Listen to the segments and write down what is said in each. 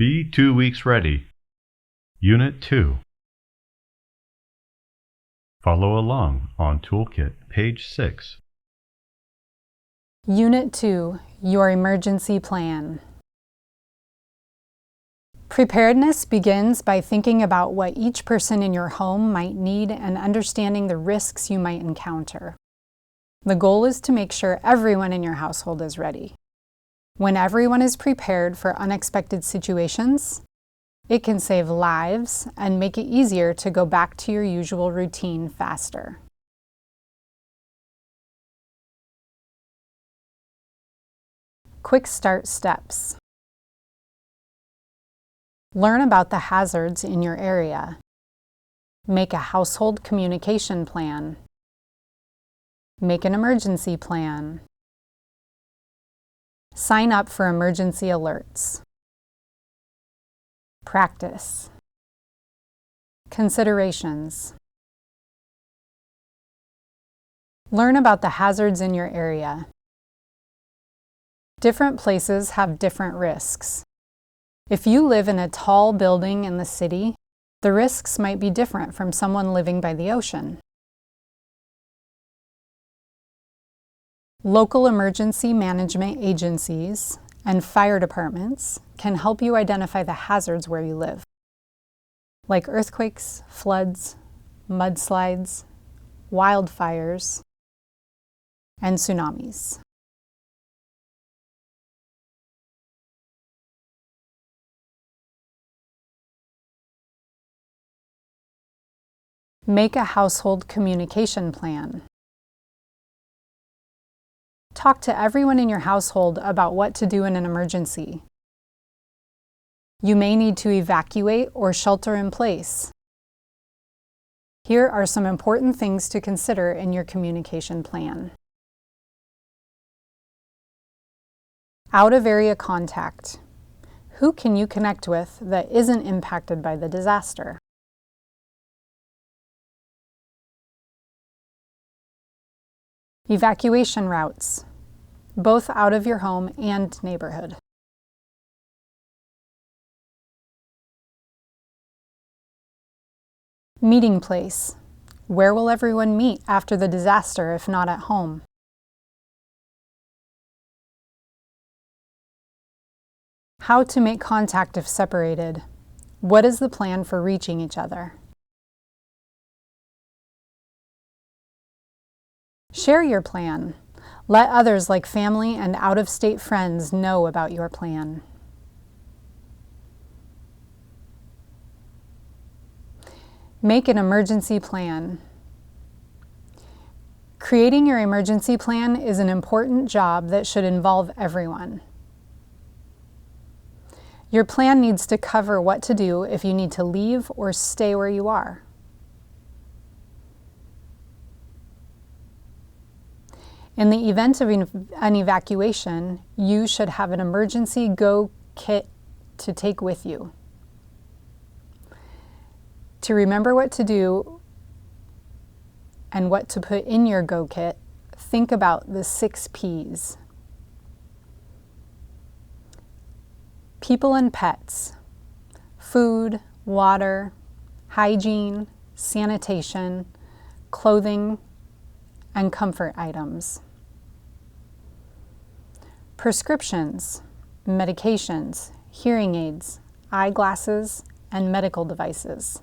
Be 2 weeks ready. Unit 2. Follow along on Toolkit, page 6. Unit 2, Your Emergency Plan. Preparedness begins by thinking about what each person in your home might need and understanding the risks you might encounter. The goal is to make sure everyone in your household is ready. When everyone is prepared for unexpected situations, it can save lives and make it easier to go back to your usual routine faster. Quick start steps. Learn about the hazards in your area. Make a household communication plan. Make an emergency plan. Sign up for emergency alerts. Practice. Considerations. Learn about the hazards in your area. Different places have different risks. If you live in a tall building in the city, the risks might be different from someone living by the ocean. Local emergency management agencies and fire departments can help you identify the hazards where you live, like earthquakes, floods, mudslides, wildfires, and tsunamis. Make a household communication plan. Talk to everyone in your household about what to do in an emergency. You may need to evacuate or shelter in place. Here are some important things to consider in your communication plan. Out-of-area contact. Who can you connect with that isn't impacted by the disaster? Evacuation routes, both out of your home and neighborhood. Meeting place. Where will everyone meet after the disaster if not at home? How to make contact if separated. What is the plan for reaching each other? Share your plan. Let others like family and out-of-state friends know about your plan. Make an emergency plan. Creating your emergency plan is an important job that should involve everyone. Your plan needs to cover what to do if you need to leave or stay where you are. In the event of an evacuation, you should have an emergency go kit to take with you. To remember what to do and what to put in your go kit, think about the 6 P's. People and pets, food, water, hygiene, sanitation, clothing, and comfort items. Prescriptions, medications, hearing aids, eyeglasses, and medical devices.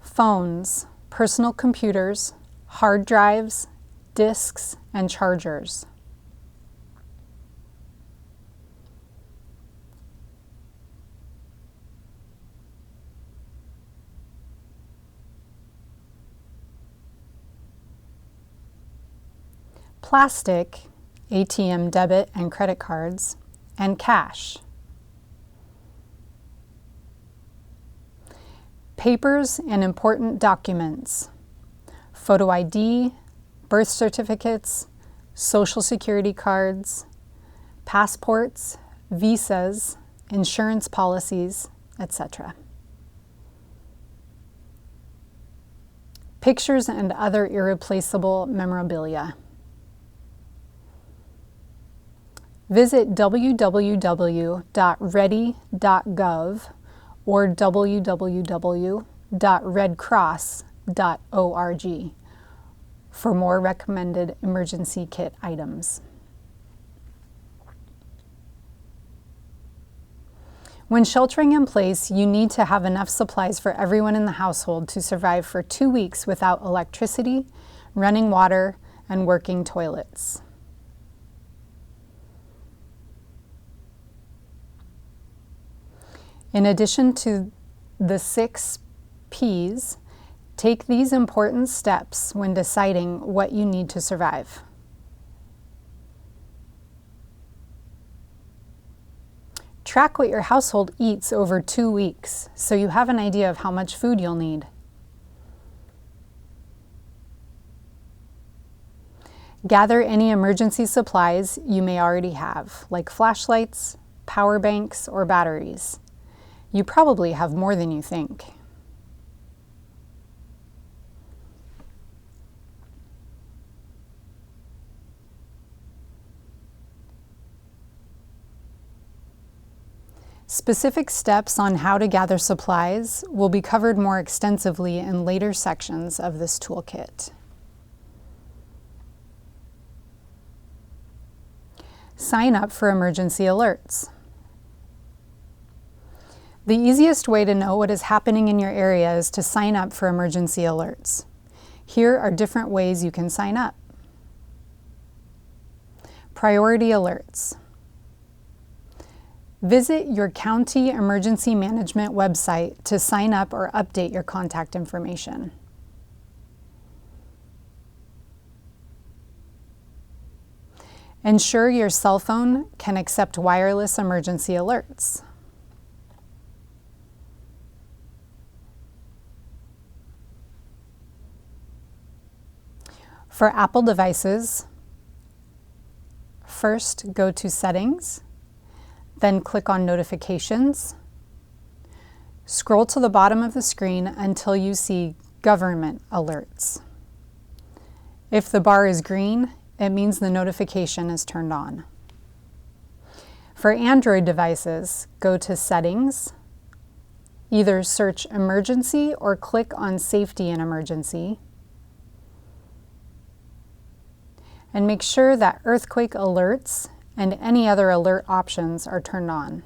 Phones, personal computers, hard drives, disks, and chargers. Plastic, ATM debit and credit cards, and cash. Papers and important documents, photo ID, birth certificates, social security cards, passports, visas, insurance policies, etc. Pictures and other irreplaceable memorabilia. Visit www.ready.gov or www.redcross.org for more recommended emergency kit items. When sheltering in place, you need to have enough supplies for everyone in the household to survive for 2 weeks without electricity, running water, and working toilets. In addition to the 6 P's, take these important steps when deciding what you need to survive. Track what your household eats over 2 weeks so you have an idea of how much food you'll need. Gather any emergency supplies you may already have, like flashlights, power banks, or batteries. You probably have more than you think. Specific steps on how to gather supplies will be covered more extensively in later sections of this toolkit. Sign up for emergency alerts. The easiest way to know what is happening in your area is to sign up for emergency alerts. Here are different ways you can sign up. Priority alerts. Visit your county emergency management website to sign up or update your contact information. Ensure your cell phone can accept wireless emergency alerts. For Apple devices, first go to Settings, then click on Notifications. Scroll to the bottom of the screen until you see Government Alerts. If the bar is green, it means the notification is turned on. For Android devices, go to Settings, either search Emergency or click on Safety and Emergency, and make sure that Earthquake Alerts and any other alert options are turned on.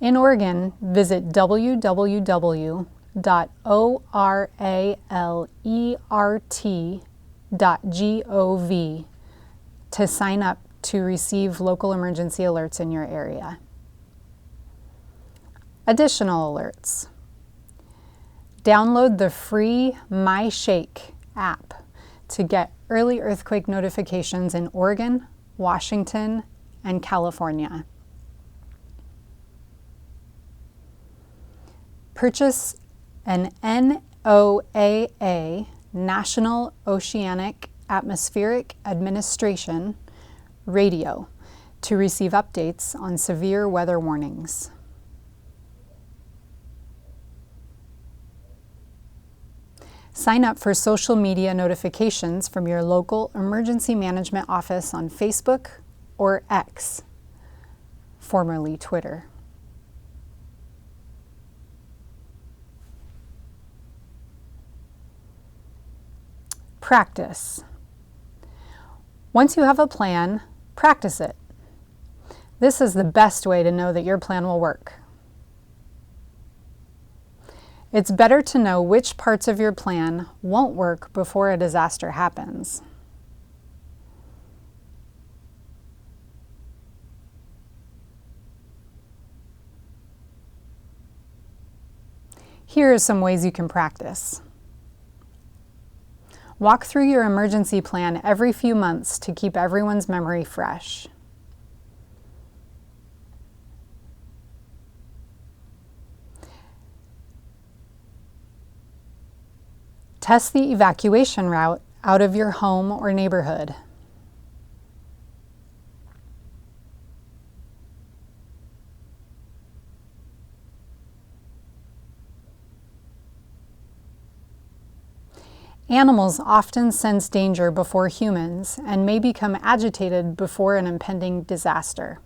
In Oregon, visit www.oralert.gov to sign up to receive local emergency alerts in your area. Additional alerts. Download the free MyShake app to get early earthquake notifications in Oregon, Washington, and California. Purchase an NOAA, National Oceanic Atmospheric Administration, radio to receive updates on severe weather warnings. Sign up for social media notifications from your local emergency management office on Facebook or X, formerly Twitter. Practice. Once you have a plan, practice it. This is the best way to know that your plan will work. It's better to know which parts of your plan won't work before a disaster happens. Here are some ways you can practice. Walk through your emergency plan every few months to keep everyone's memory fresh. Test the evacuation route out of your home or neighborhood. Animals often sense danger before humans and may become agitated before an impending disaster.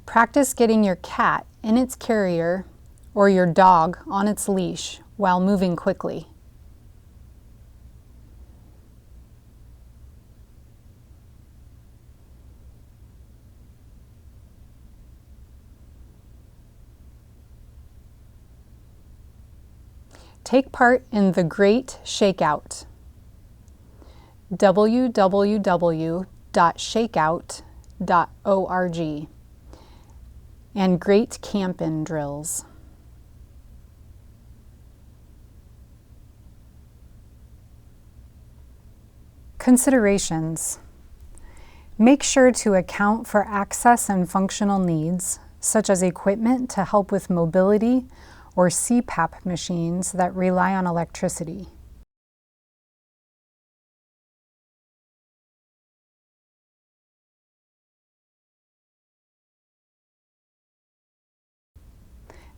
Practice getting your cat in its carrier or your dog on its leash while moving quickly. Take part in the Great Shakeout. www.shakeout.org and Great Camp-In drills. Considerations. Make sure to account for access and functional needs, such as equipment to help with mobility or CPAP machines that rely on electricity.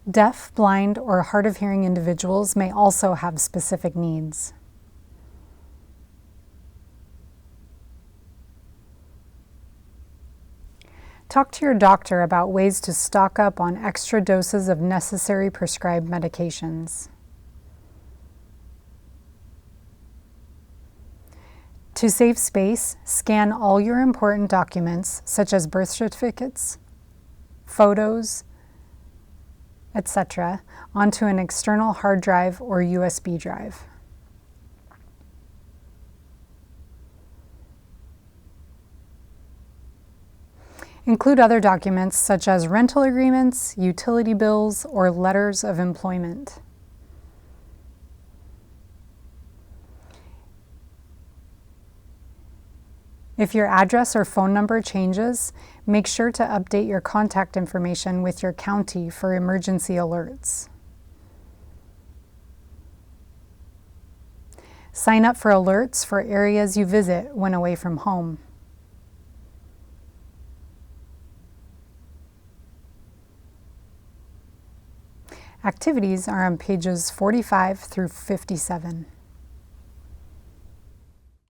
Deaf, blind, or hard of hearing individuals may also have specific needs. Talk to your doctor about ways to stock up on extra doses of necessary prescribed medications. To save space, scan all your important documents, such as birth certificates, photos, etc., onto an external hard drive or USB drive. Include other documents such as rental agreements, utility bills, or letters of employment. If your address or phone number changes, make sure to update your contact information with your county for emergency alerts. Sign up for alerts for areas you visit when away from home. Activities are on pages 45 through 57.